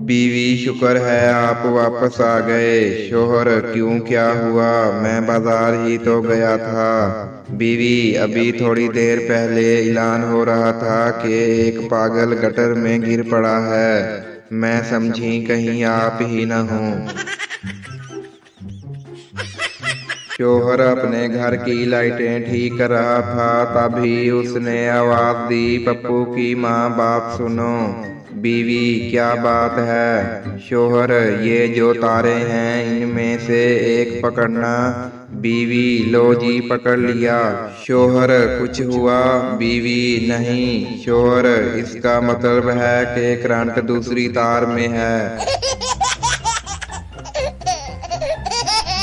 बीवी शुक्र है आप वापस आ गए। शोहर क्यों, क्या हुआ? मैं बाजार ही तो गया था। बीवी अभी थोड़ी देर पहले ऐलान हो रहा था कि एक पागल गटर में गिर पड़ा है। मैं समझी कहीं आप ही न हो। शोहर अपने घर की लाइटें ठीक कर रहा था, तभी उसने आवाज दी, पप्पू की माँ बात सुनो। बीवी क्या बात है? शोहर ये जो तारे हैं इनमें से एक पकड़ना। बीवी लो जी पकड़ लिया। शोहर कुछ हुआ? बीवी नहीं। शोहर इसका मतलब है कि करंट दूसरी तार में है।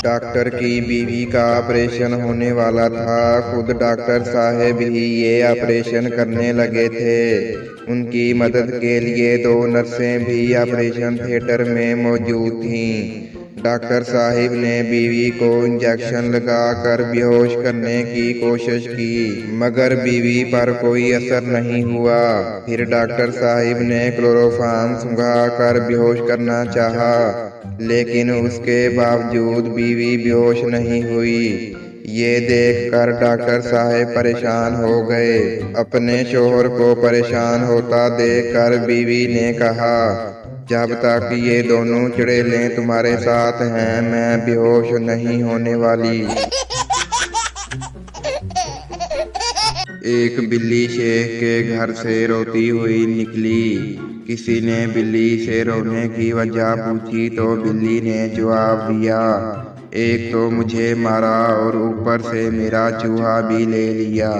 डॉक्टर की बीवी का ऑपरेशन होने वाला था। खुद डॉक्टर साहब ही ये ऑपरेशन करने लगे थे। उनकी मदद के लिए 2 नर्सें भी ऑपरेशन थिएटर में मौजूद थीं। डॉक्टर साहिब ने बीवी को इंजेक्शन लगाकर बेहोश करने की कोशिश की, मगर बीवी पर कोई असर नहीं हुआ। फिर डॉक्टर साहिब ने क्लोरोफॉर्म सुंघाकर बेहोश करना चाहा, लेकिन उसके बावजूद बीवी बेहोश नहीं हुई। ये देखकर डॉक्टर साहब परेशान हो गए। अपने शोहर को परेशान होता देखकर बीवी ने कहा, जब तक ये दोनों चुड़ैलें तुम्हारे साथ हैं मैं बेहोश नहीं होने वाली। एक बिल्ली शेख के घर से रोती हुई निकली। किसी ने बिल्ली से रोने की वजह पूछी तो बिल्ली ने जवाब दिया, एक तो मुझे मारा और ऊपर से मेरा चूहा भी ले लिया।